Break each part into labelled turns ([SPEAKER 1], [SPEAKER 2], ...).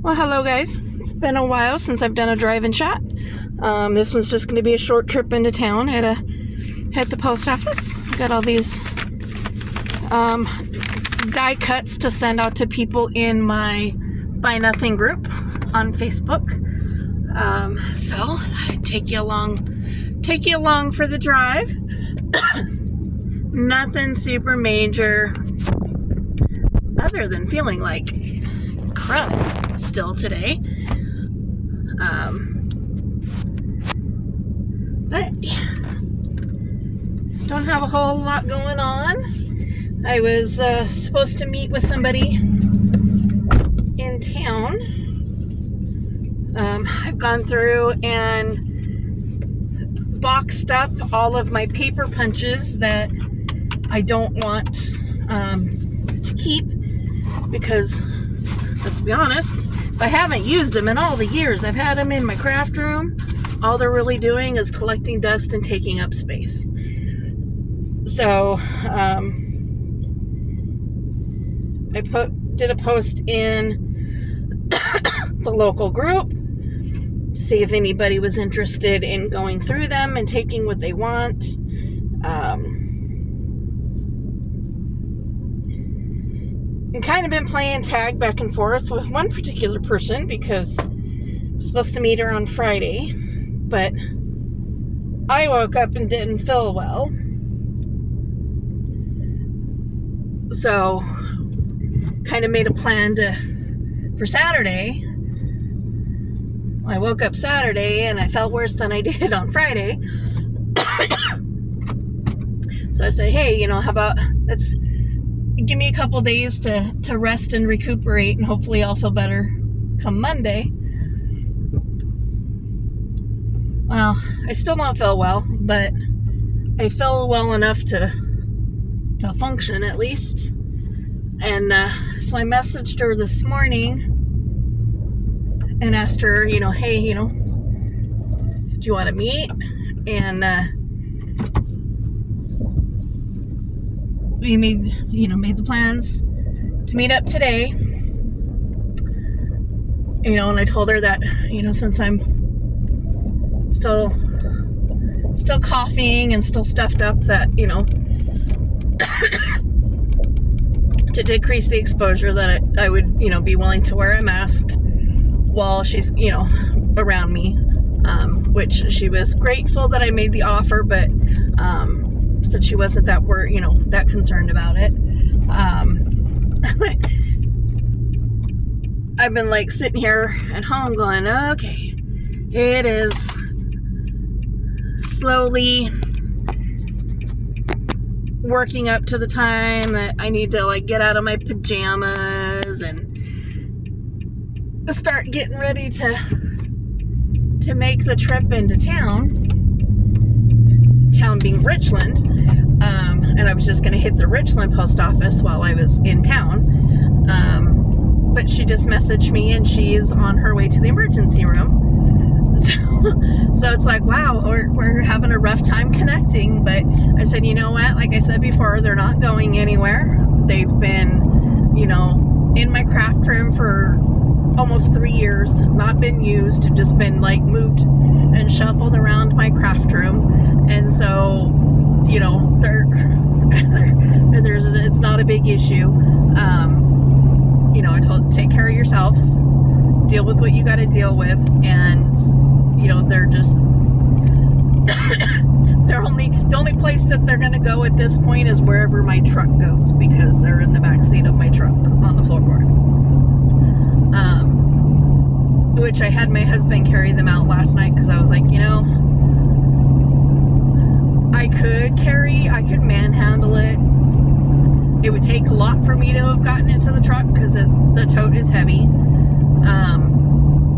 [SPEAKER 1] Well, hello guys. It's been a while since I've done a drive-in shot. This one's just going to be a short trip into town. I had to hit the post office. Got all these die cuts to send out to people in my Buy Nothing group on Facebook. So I take you along for the drive. Nothing super major, other than feeling like crud still today. But don't have a whole lot going on. I was supposed to meet with somebody in town. I've gone through and boxed up all of my paper punches that I don't want to keep, because let's be honest, I haven't used them in all the years I've had them in my craft room. All they're really doing is collecting dust and taking up space. So I did a post in the local group to see if anybody was interested in going through them and taking what they want. And kind of been playing tag back and forth with one particular person because I was supposed to meet her on Friday, but I woke up and didn't feel well. So kind of made a plan for Saturday. I woke up Saturday and I felt worse than I did on Friday. So I said, hey, how about let's give me a couple days to rest and recuperate, and hopefully I'll feel better come Monday. Well, I still don't feel well, but I feel well enough to function at least. And so I messaged her this morning and asked her, hey, do you want to meet? And we made the plans to meet up today. And I told her that, since I'm still coughing and still stuffed up, that, to decrease the exposure, that I would, be willing to wear a mask while she's, around me, which she was grateful that I made the offer, but said she wasn't that concerned about it. I've been sitting here at home going, okay, it is slowly working up to the time that I need to get out of my pajamas and start getting ready to make the trip into town being Richland. And I was just going to hit the Richland post office while I was in town. But she just messaged me and she's on her way to the emergency room. So it's like, wow, we're having a rough time connecting. But I said, you know what? Like I said before, they're not going anywhere. They've been, in my craft room for almost 3 years, not been used, just been moved and shuffled around my craft room. And so, it's not a big issue. I told, take care of yourself, deal with what you got to deal with, and they're just the only place that they're going to go at this point is wherever my truck goes, because they're in the back seat of my truck on the floorboard. Which I had my husband carry them out last night, because I was like, I could manhandle it. It would take a lot for me to have gotten into the truck, because the tote is heavy.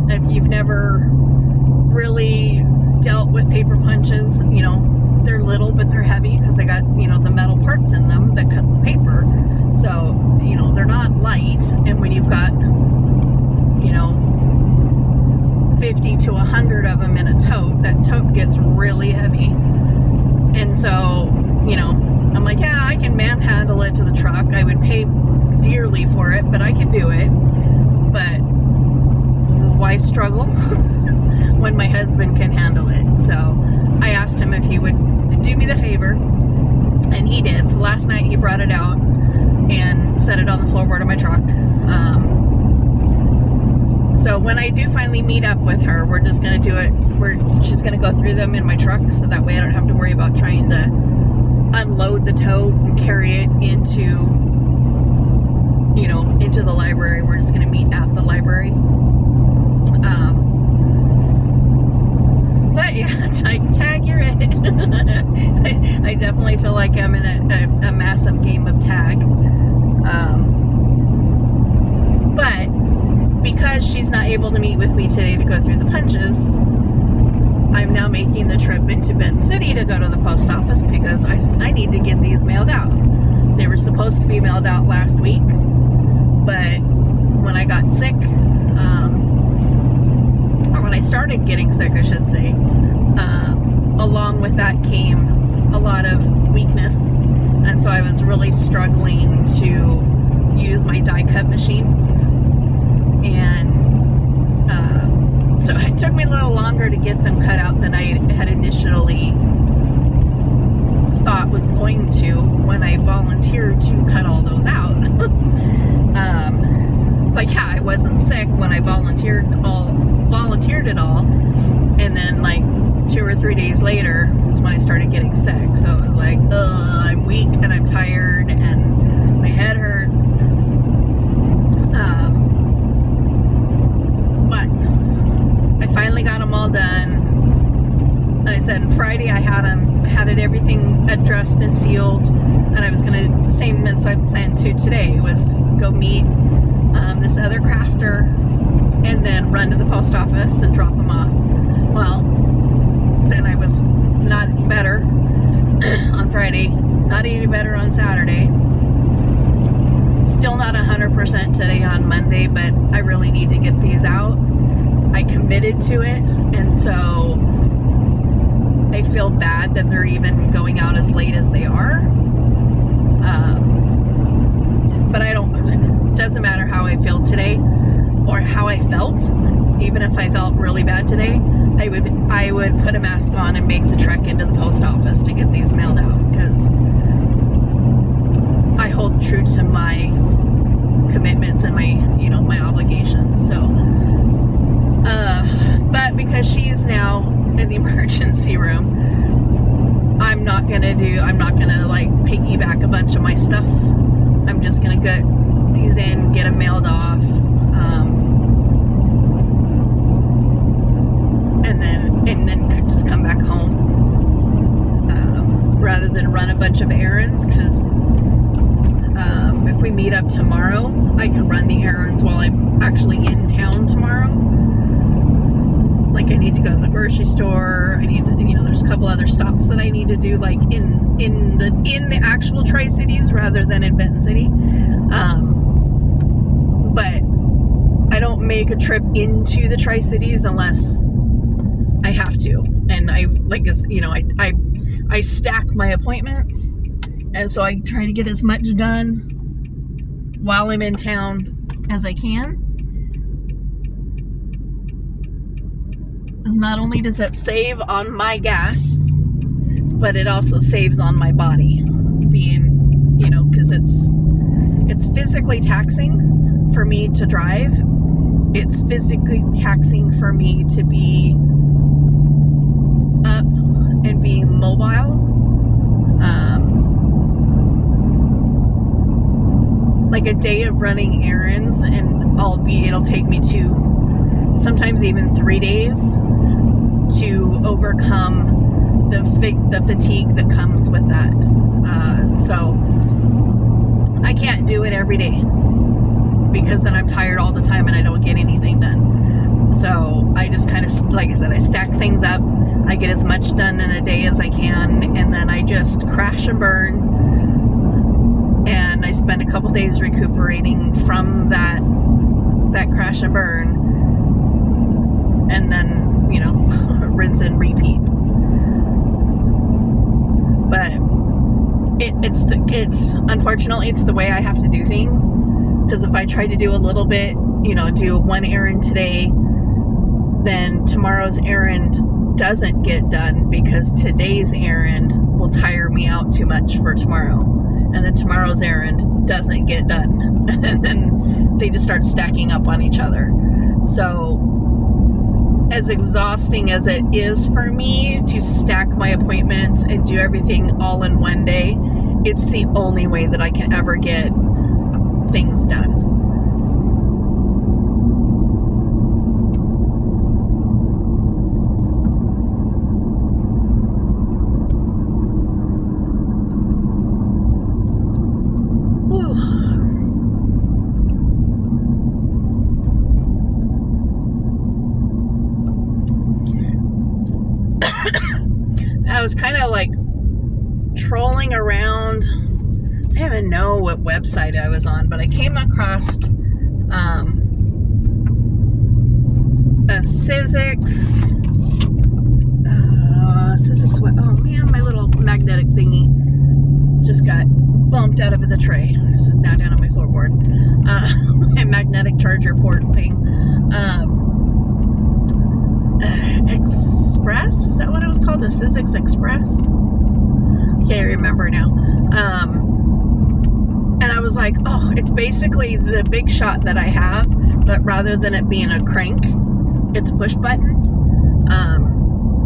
[SPEAKER 1] If you've never really dealt with paper punches, they're little, but they're heavy, because they got, the metal parts in them that cut the paper. So, they're not light. And when you've got, 50 to 100 of them in a tote, that tote gets really heavy. And so, I'm like, yeah, I can manhandle it to the truck. I would pay dearly for it, but I could do it. But I struggle when my husband can handle it. So I asked him if he would do me the favor, and he did. So last night he brought it out and set it on the floorboard of my truck. So when I do finally meet up with her, we're just going to do it. She's going to go through them in my truck, so that way I don't have to worry about trying to unload the tote and carry it into the library. We're just going to meet at the library. But yeah, tag, you're it. I definitely feel like I'm in a massive game of tag. But because she's not able to meet with me today to go through the punches, I'm now making the trip into Benton City to go to the post office because I need to get these mailed out. They were supposed to be mailed out last week, but when I got sick, or when I started getting sick, I should say, along with that came a lot of weakness, and so I was really struggling to use my die cut machine, and so it took me a little longer to get them cut out than I had initially thought was going to when I volunteered to cut all those out. But yeah, I wasn't sick when I volunteered it all, and then like 2 or 3 days later was when I started getting sick. So it was like, I'm weak and I'm tired and my head hurts. But I finally got them all done. Like I said, on Friday I had everything addressed and sealed, and I was gonna, same as I planned to today, was go meet this other crafter and then run to the post office and drop them off. Well, then I was not any better on Friday, not any better on Saturday, still not 100% today on Monday, but I really need to get these out. I committed to it, and so I feel bad that they're even going out as late as they are. But it doesn't matter how I feel today or how I felt. Even if I felt really bad today, I would put a mask on and make the trek into the post office to get these mailed out, because I hold true to my commitments and my obligations. So but because she's now in the emergency room, I'm not gonna like piggyback a bunch of my stuff. I'm just gonna get these in, get them mailed off, and then just come back home, rather than run a bunch of errands. Because if we meet up tomorrow, I can run the errands while I'm actually in town tomorrow. Like, I need to go to the grocery store. I need to, there's a couple other stops that I need to do, like in the actual Tri-Cities rather than in Benton City. But I don't make a trip into the Tri-Cities unless I have to. And I stack my appointments, and so I try to get as much done while I'm in town as I can. Because not only does that save on my gas, but it also saves on my body, being, because it's physically taxing for me to drive. It's physically taxing for me to be up and being mobile. Like a day of running errands, and it'll take me sometimes even 3 days to overcome the fatigue that comes with that. So I can't do it every day, because then I'm tired all the time and I don't get anything done. So I just kind of, like I said, I stack things up. I get as much done in a day as I can, and then I just crash and burn. And I spend a couple days recuperating from that crash and burn, and then rinse and repeat. But it's unfortunately it's the way I have to do things, because if I try to do a little bit, do one errand today, then tomorrow's errand doesn't get done because today's errand will tire me out too much for tomorrow. And then tomorrow's errand doesn't get done. And then they just start stacking up on each other. So as exhausting as it is for me to stack my appointments and do everything all in one day, it's the only way that I can ever get things done. I was kind of like trolling around. I don't even know what website I was on, but I came across a Sizzix. Oh man, my little magnetic thingy just got bumped out of the tray. It's now down on my floorboard. My magnetic charger port thing. Express? Is that what it was called? The Sizzix Express? Can't remember now. And I was like, oh, it's basically the Big Shot that I have, but rather than it being a crank, it's a push button.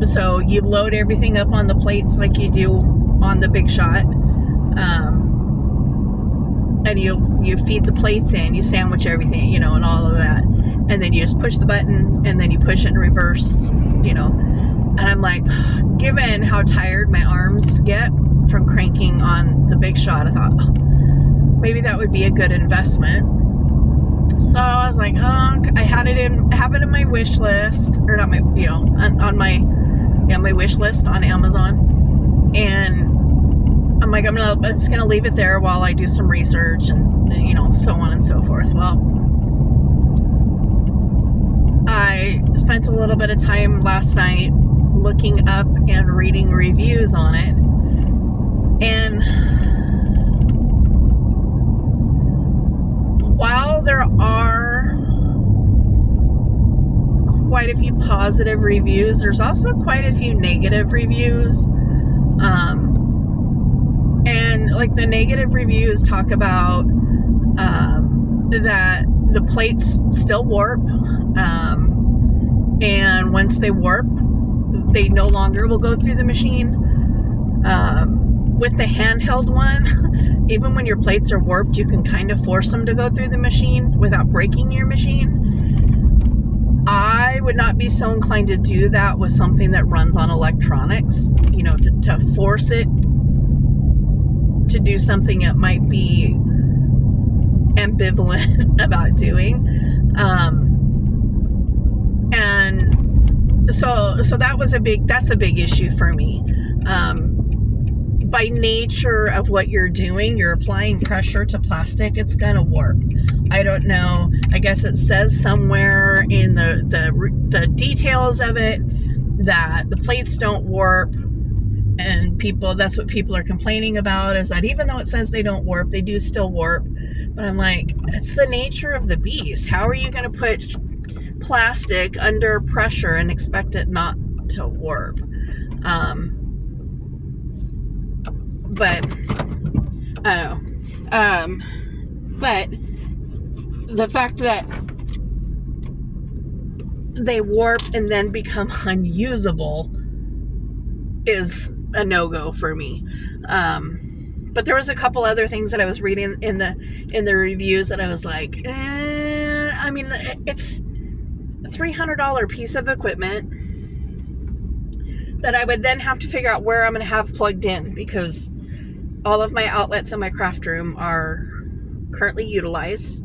[SPEAKER 1] So you load everything up on the plates like you do on the Big Shot. And you feed the plates in, you sandwich everything, and all of that. And then you just push the button, and then you push it in reverse, And I'm like, given how tired my arms get from cranking on the Big Shot, I thought, maybe that would be a good investment. So I was like, I have it in my wish list, or not my, on my wish list on Amazon. And I'm like, I'm just gonna leave it there while I do some research and so on and so forth. Well, I spent a little bit of time last night looking up and reading reviews on it, and while there are quite a few positive reviews, there's also quite a few negative reviews. And like the negative reviews talk about that the plates still warp, and once they warp, they no longer will go through the machine. With the handheld one, even when your plates are warped, you can kind of force them to go through the machine without breaking your machine. I would not be so inclined to do that with something that runs on electronics, to force it to do something it might be ambivalent about doing. And so that's a big issue for me. By nature of what you're doing, you're applying pressure to plastic, it's gonna warp. I don't know, I guess it says somewhere in the details of it that the plates don't warp, and that's what people are complaining about, is that even though it says they don't warp, they do still warp. But I'm like, it's the nature of the beast. How are you going to put plastic under pressure and expect it not to warp? But I don't know. But the fact that they warp and then become unusable is a no-go for me. But there was a couple other things that I was reading in the reviews that I was like, I mean, it's a $300 piece of equipment that I would then have to figure out where I'm going to have plugged in, because all of my outlets in my craft room are currently utilized.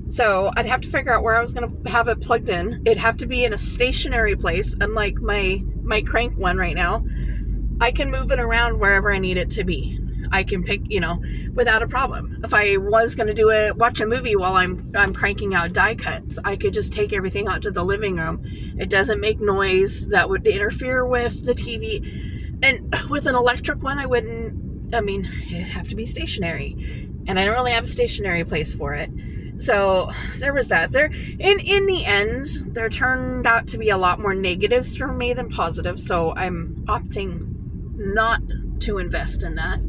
[SPEAKER 1] So I'd have to figure out where I was going to have it plugged in. It'd have to be in a stationary place, unlike my crank one right now. I can move it around wherever I need it to be. I can pick, without a problem. If I was going to watch a movie while I'm cranking out die cuts, I could just take everything out to the living room. It doesn't make noise that would interfere with the TV. And with an electric one, it'd have to be stationary. And I don't really have a stationary place for it. So there was that. There, in the end, there turned out to be a lot more negatives for me than positives. So I'm opting not to invest in that.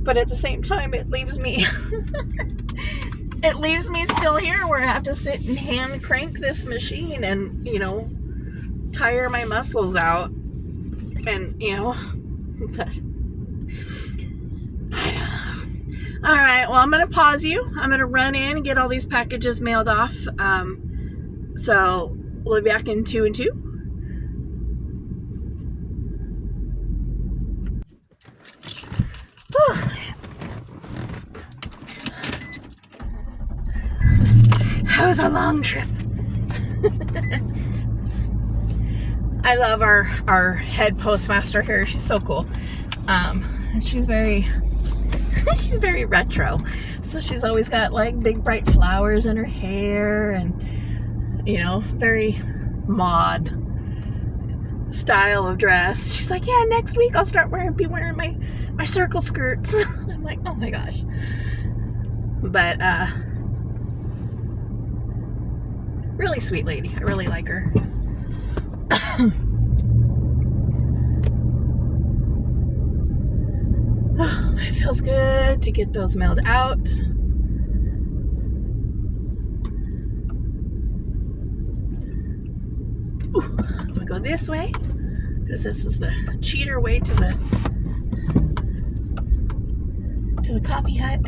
[SPEAKER 1] But at the same time, it leaves me still here where I have to sit and hand crank this machine and, tire my muscles out. And, but I don't know. All right, well, I'm going to pause you. I'm going to run in and get all these packages mailed off. So we'll be back in 2 and 2. That was a long trip. I love our head postmaster here. She's so cool. She's very retro. So she's always got like big bright flowers in her hair and very mod style of dress. She's like, yeah, next week I'll start be wearing my circle skirts. I'm like, oh my gosh. But really sweet lady. I really like her. It feels good to get those mailed out. Ooh, I'm gonna go this way because this is the cheater way to the coffee hut.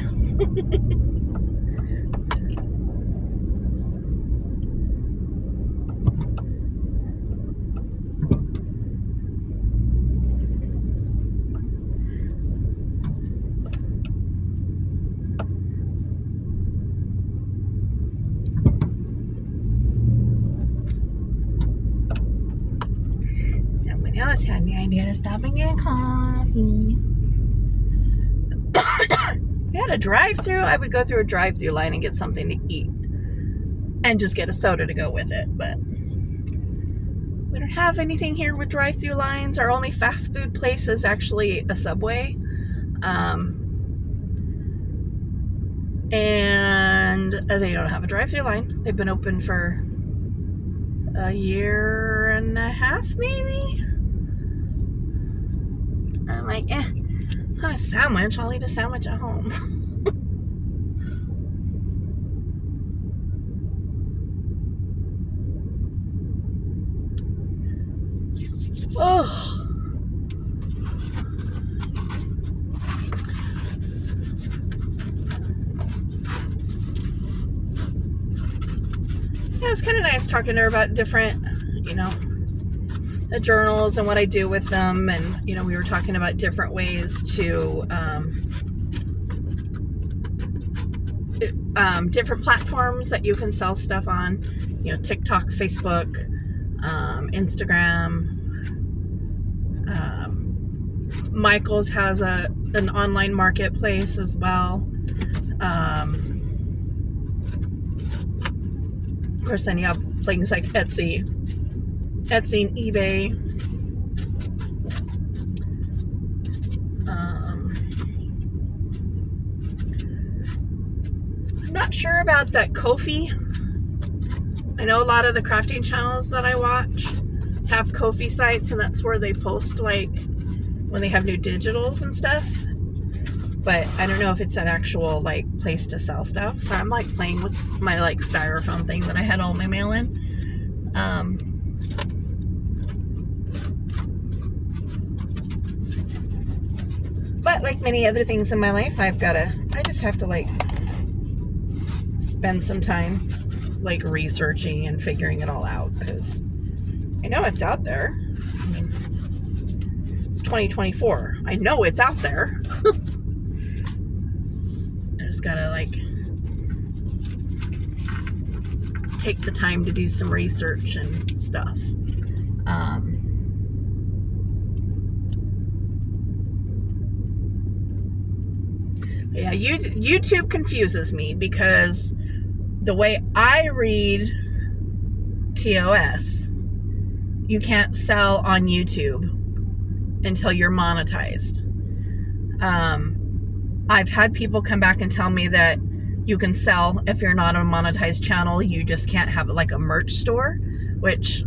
[SPEAKER 1] Someone else had the idea to stop and get coffee. If we had a drive-through, I would go through a drive-through line and get something to eat and just get a soda to go with it. But we don't have anything here with drive-through lines. Our only fast food place is actually a Subway. And they don't have a drive-through line. They've been open for a year and a half, maybe. I'm like, not a sandwich. I'll eat a sandwich at home. Oh. Yeah, it was kind of nice talking to her about different, the journals and what I do with them. And, we were talking about different ways to, different platforms that you can sell stuff on, TikTok, Facebook, Instagram. Michael's has an online marketplace as well. Of course, then you have things like Etsy and eBay. I'm not sure about that Ko-fi. I know a lot of the crafting channels that I watch have Ko-fi sites, and that's where they post like when they have new digitals and stuff. But I don't know if it's an actual like place to sell stuff. So I'm like playing with my like styrofoam thing that I had all my mail in. But like many other things in my life, I just have to like spend some time like researching and figuring it all out, because I know it's out there. I mean, it's 2024. I know it's out there. I just gotta like take the time to do some research and stuff. Yeah, YouTube confuses me, because the way I read TOS, you can't sell on YouTube until you're monetized. I've had people come back and tell me that you can sell. If you're not a monetized channel, you just can't have like a merch store, which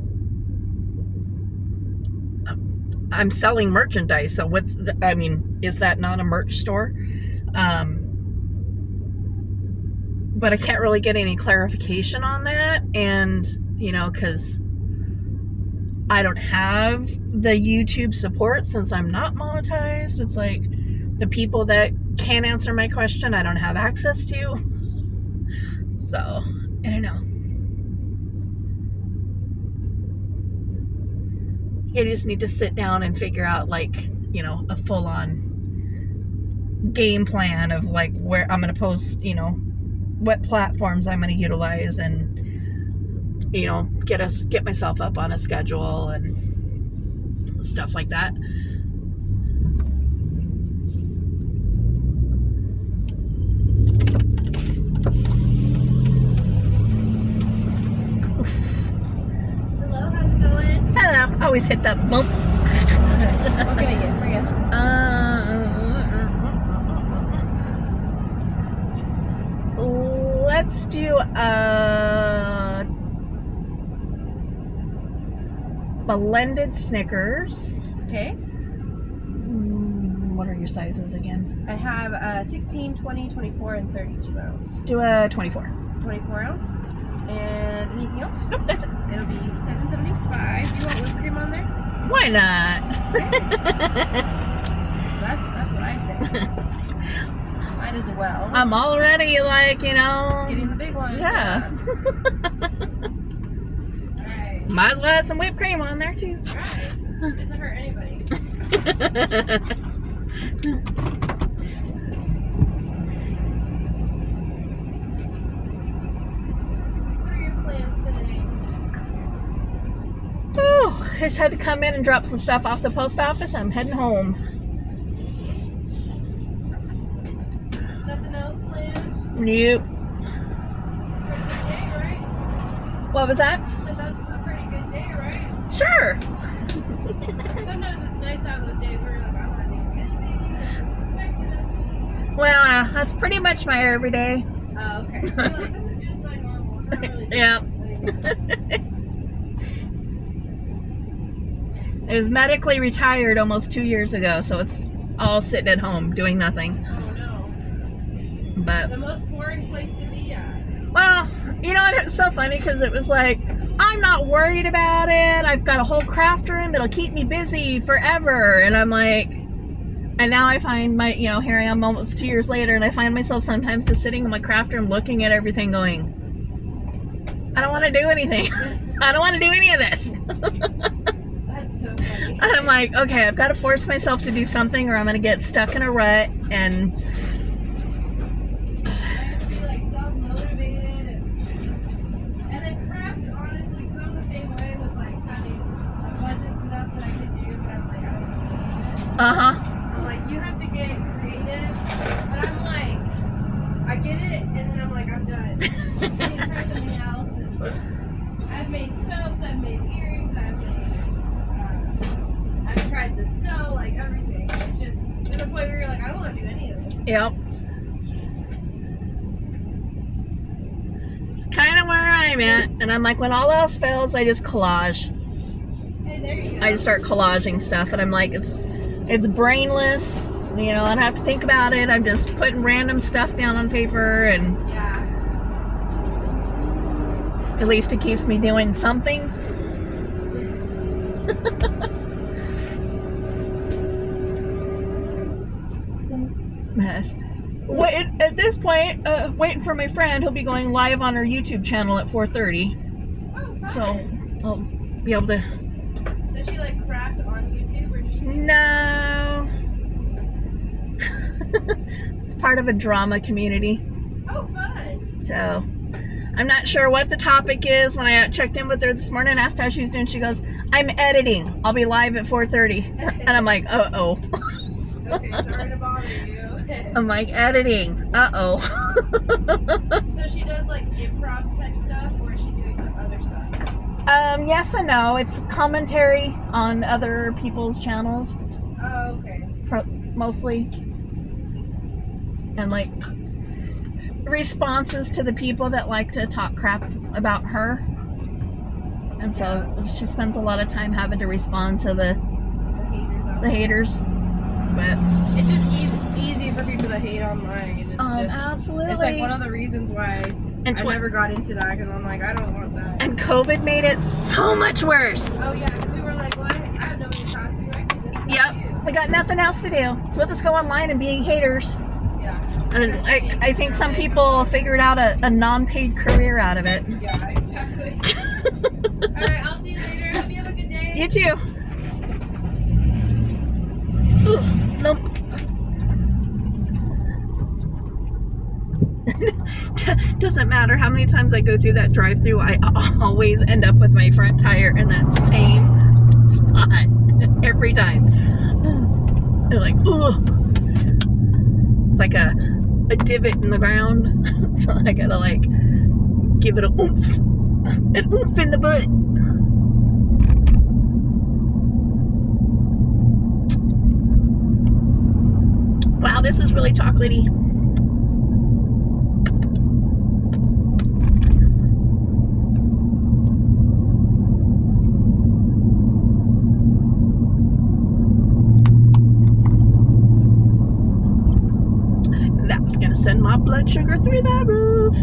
[SPEAKER 1] I'm selling merchandise. So is that not a merch store? But I can't really get any clarification on that. And, because I don't have the YouTube support since I'm not monetized. It's like the people that can answer my question, I don't have access to. So, I don't know. You just need to sit down and figure out like, a full-on game plan of like where I'm going to post, what platforms I'm going to utilize, and get myself up on a schedule and stuff like that.
[SPEAKER 2] Hello, how's it going?
[SPEAKER 1] Hello. Always hit that bump.
[SPEAKER 2] What can I get for you?
[SPEAKER 1] Let's do a blended Snickers.
[SPEAKER 2] Okay.
[SPEAKER 1] What are your sizes again?
[SPEAKER 2] I have 16, 20, 24, and 32 ounce.
[SPEAKER 1] Let's do a 24.
[SPEAKER 2] 24 ounce. And anything else?
[SPEAKER 1] Nope, that's it.
[SPEAKER 2] It'll be $7.75. Do you want whipped cream on there?
[SPEAKER 1] Why not?
[SPEAKER 2] That's what I say. Might as well.
[SPEAKER 1] I'm already like,
[SPEAKER 2] Getting the big one.
[SPEAKER 1] Yeah.
[SPEAKER 2] Alright.
[SPEAKER 1] Might as well have some whipped cream on there too.
[SPEAKER 2] Alright. Doesn't hurt anybody. What are your plans today?
[SPEAKER 1] Oh, I just had to come in and drop some stuff off the post office. I'm heading home.
[SPEAKER 2] Nothing else planned?
[SPEAKER 1] Nope.
[SPEAKER 2] Pretty good day, right?
[SPEAKER 1] What was that?
[SPEAKER 2] That's a pretty good day, right?
[SPEAKER 1] Sure.
[SPEAKER 2] Sometimes it's nice to have those days where you're like, I don't want to do anything. Expected of me.
[SPEAKER 1] Well, that's pretty much my everyday.
[SPEAKER 2] Oh, okay. You're like, this is just my normal. I'm not really doing
[SPEAKER 1] Yep.
[SPEAKER 2] anything.
[SPEAKER 1] I was medically retired almost 2 years ago, so it's all sitting at home doing nothing.
[SPEAKER 2] Oh, no.
[SPEAKER 1] But,
[SPEAKER 2] The most boring place to be at.
[SPEAKER 1] well, it's so funny because it was like, I'm not worried about it. I've got a whole craft room. It'll keep me busy forever. And I'm like, and now I find here I am almost 2 years later, and I find myself sometimes just sitting in my craft room looking at everything going, I don't want to do anything. I don't want to do any of this.
[SPEAKER 2] That's so funny.
[SPEAKER 1] And I'm like, okay, I've got to force myself to do something or I'm going to get stuck in a rut. And
[SPEAKER 2] I have to be like self-motivated and then crafts, honestly, because I'm the same way with like having a bunch of stuff that I can do, but I'm like, I don't know. I'm like, you have to get creative, but I'm like, I get it, and then I'm like, I'm done. I need to try something else. And I've made soaps, I've made earrings, I've tried to sew, like everything. It's just, there's a point where you're like, I don't want to do any of it.
[SPEAKER 1] Yep. It's kind of where I'm at. And I'm like, when all else fails, I just collage.
[SPEAKER 2] Hey, there you go.
[SPEAKER 1] I just start collaging stuff. And I'm like, it's brainless. I don't have to think about it. I'm just putting random stuff down on paper. And
[SPEAKER 2] Yeah.
[SPEAKER 1] at least it keeps me doing something. Mess. At this point, waiting for my friend. He'll be going live on her YouTube channel at 4:30.
[SPEAKER 2] Oh, fun.
[SPEAKER 1] So I'll be able to.
[SPEAKER 2] Does she like craft on YouTube or does she?
[SPEAKER 1] No. It's part of a drama community.
[SPEAKER 2] Oh, fun.
[SPEAKER 1] So I'm not sure what the topic is. When I checked in with her this morning and asked how she was doing, she goes, I'm editing. I'll be live at 4:30. And I'm like, uh-oh.
[SPEAKER 2] Okay, sorry to bother you.
[SPEAKER 1] I'm like, editing. Uh-oh.
[SPEAKER 2] So she does like improv type stuff, or is she doing some other stuff?
[SPEAKER 1] Yes and no. It's commentary on other people's channels,
[SPEAKER 2] Oh, okay.
[SPEAKER 1] mostly. And like responses to the people that like to talk crap about her. And so she spends a lot of time having to respond to the haters. But
[SPEAKER 2] it's just easy for people to hate online. It's just,
[SPEAKER 1] absolutely.
[SPEAKER 2] it's like one of the reasons why I never got into that, because I'm like, I don't want that.
[SPEAKER 1] And COVID made it so much worse.
[SPEAKER 2] Oh yeah, because we were like, what? I have nobody to talk to. I can just talk to you.
[SPEAKER 1] We got nothing else to do, so we'll just go online and be haters.
[SPEAKER 2] Yeah.
[SPEAKER 1] And I think some people figured out a non-paid career out of it.
[SPEAKER 2] Yeah, exactly. All right, I'll see you later. Hope you have a good day.
[SPEAKER 1] You too. Ugh, nope. Doesn't matter how many times I go through that drive-through, I always end up with my front tire in that same spot every time. They're like, ugh. It's like a divot in the ground. So I gotta like give it an oomph in the butt. Wow, this is really chocolatey. That's gonna send my blood sugar through the roof.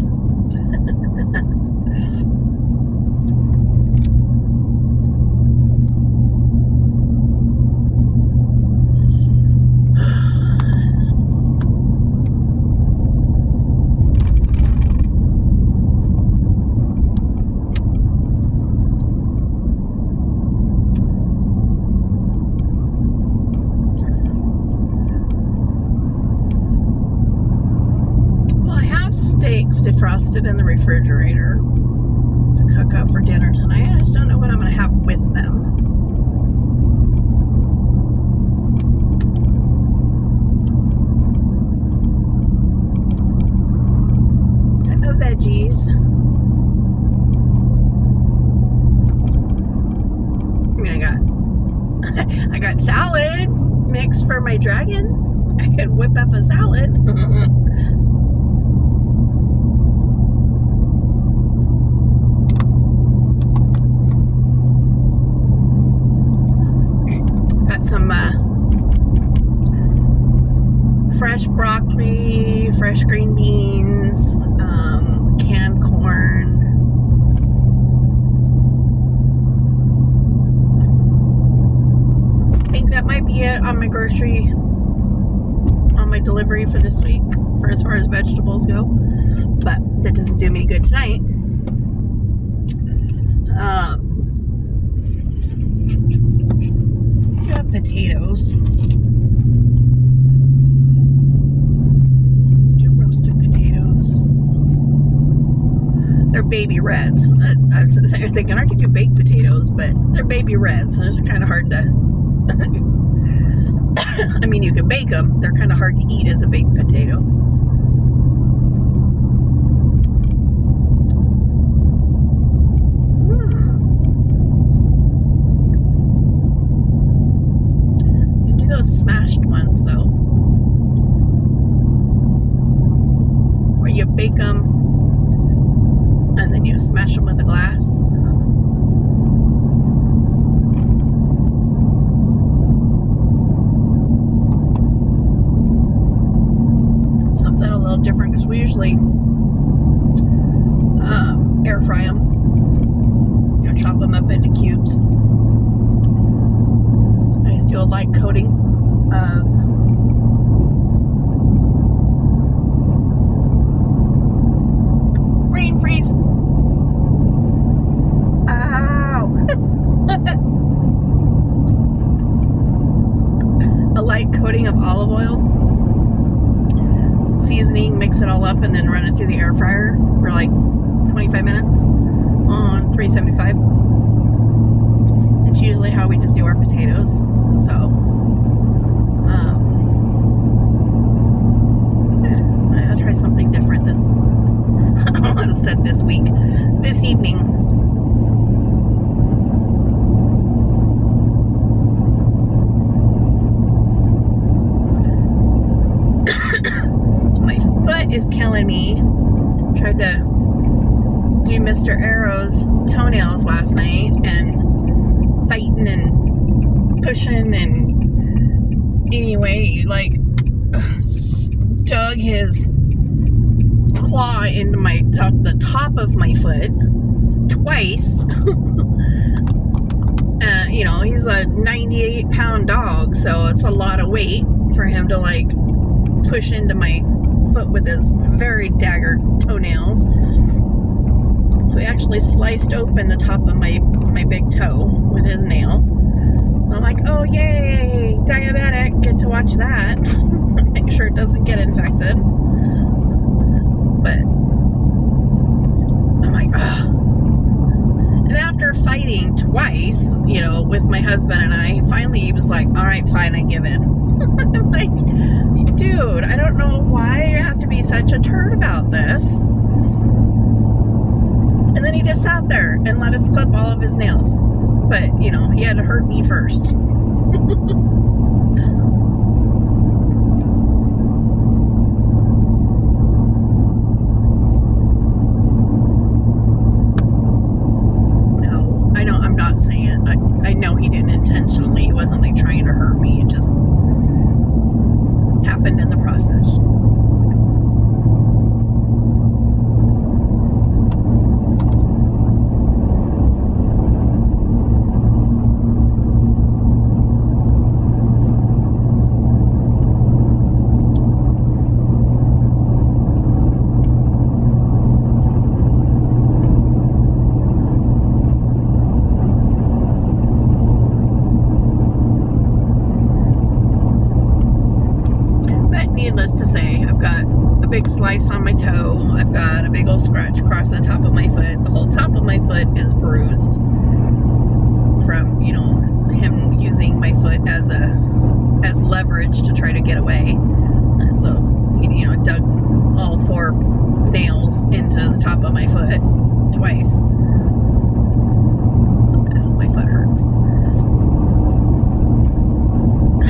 [SPEAKER 1] Steaks defrosted in the refrigerator to cook up for dinner tonight. I just don't know what I'm going to have with them. Got no veggies. I mean, I got salad mix for my dragons. I could whip up a salad. Some fresh broccoli, fresh green beans, canned corn. I think that might be it on my delivery for this week, for as far as vegetables go. But that doesn't do me good tonight. Potatoes. Do roasted potatoes. They're baby reds. I was thinking I could do baked potatoes, but they're baby reds, so they're kind of hard to. I mean, you can bake them. They're kind of hard to eat as a baked potato. Smashed ones though, where you bake them and then you smash them with a glass. Something a little different, because we usually air fry them, chop them up into cubes. I just do a light coating of brain freeze. Ow! A light coating of olive oil, seasoning, mix it all up, and then run it through the air fryer for like 25 minutes on 375. It's usually how we just do our potatoes. So I'll try something different this I want to set this evening. My foot is killing me. Mr. Arrow's toenails last night and fighting and pushing, and anyway, like, dug his claw into the top of my foot twice. You know, he's a 98-pound dog, so it's a lot of weight for him to like push into my foot with his very daggered toenails. So he actually sliced open the top of my big toe with his nail. So I'm like, oh yay, diabetic, get to watch that. Make sure it doesn't get infected. But I'm like, ugh. And after fighting twice, you know, with my husband and I, finally he was like, all right, fine, I give in. I'm like, dude, I don't know why you have to be such a turd about this. And then he just sat there and let us clip all of his nails. But, you know, he had to hurt me first. I know he didn't intentionally. He wasn't like trying to hurt me. It just happened in the process. Needless to say, I've got a big slice on my toe. I've got a big old scratch across the top of my foot. The whole top of my foot is bruised from, you know, him using my foot as leverage to try to get away. And so he, you know, dug all 4 nails into the top of my foot twice. My foot hurts.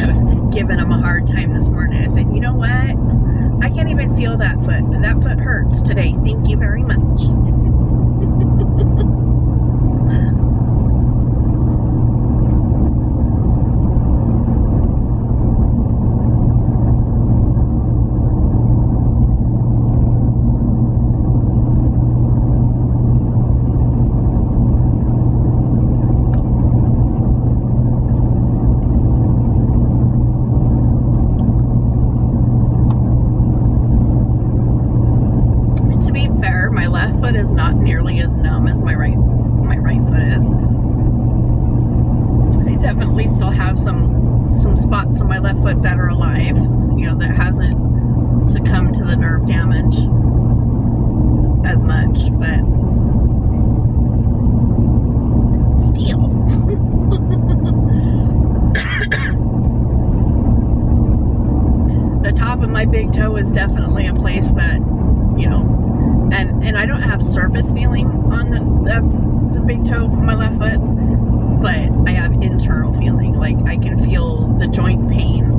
[SPEAKER 1] I was giving him a hard time this morning. I said, you know what? I can't even feel that foot, but that foot hurts today. Thank you very much. Is not nearly as numb as my right foot is. I definitely still have some spots on my left foot that are alive, you know, that hasn't succumbed to the nerve damage as much, but still. The top of my big toe is definitely a place that, you know, and I don't have surface feeling on the big toe on my left foot, but I have internal feeling. Like I can feel the joint pain.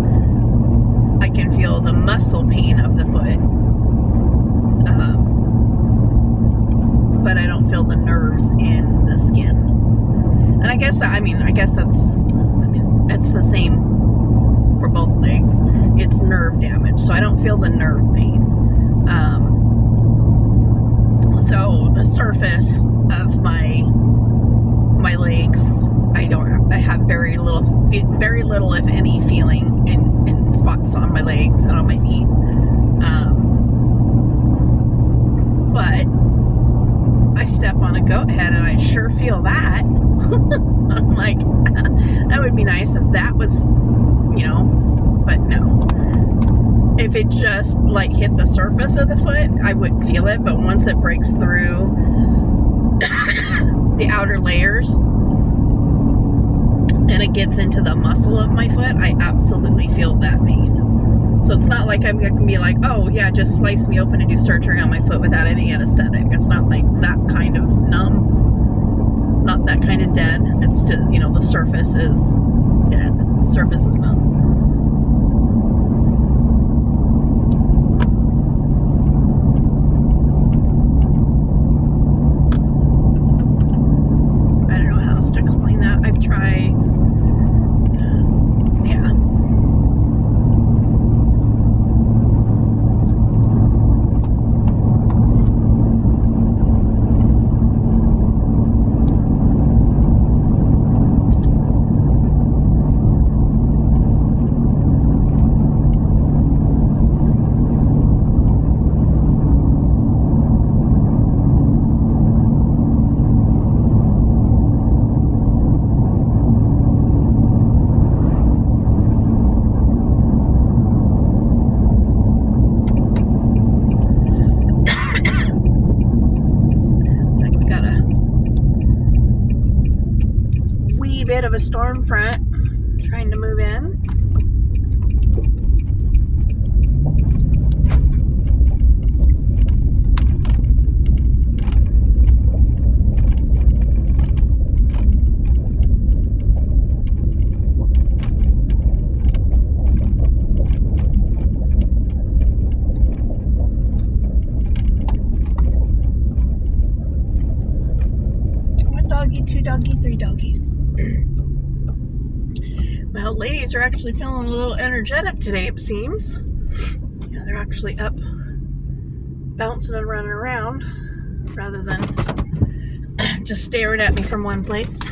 [SPEAKER 1] I can feel the muscle pain of the foot. But I don't feel the nerves in the skin. And I guess it's the same for both legs. It's nerve damage, so I don't feel the nerve pain. So the surface of my legs, I have very little if any feeling in spots on my legs and on my feet. But I step on a goat head and I sure feel that. I'm like, that would be nice if that was, you know, but no. If it just like hit the surface of the foot, I wouldn't feel it. But once it breaks through the outer layers and it gets into the muscle of my foot, I absolutely feel that pain. So it's not like I can be like, oh yeah, just slice me open and do surgery on my foot without any anesthetic. It's not like that kind of numb, not that kind of dead. It's just, you know, the surface is dead. The surface is numb. bit of a storm front trying to move in. One doggy, two doggy, three doggies. Well, ladies are actually feeling a little energetic today, it seems. Yeah, they're actually up, bouncing and running around, rather than just staring at me from one place.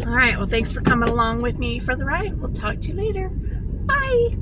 [SPEAKER 1] All right, well, thanks for coming along with me for the ride. We'll talk to you later. Bye.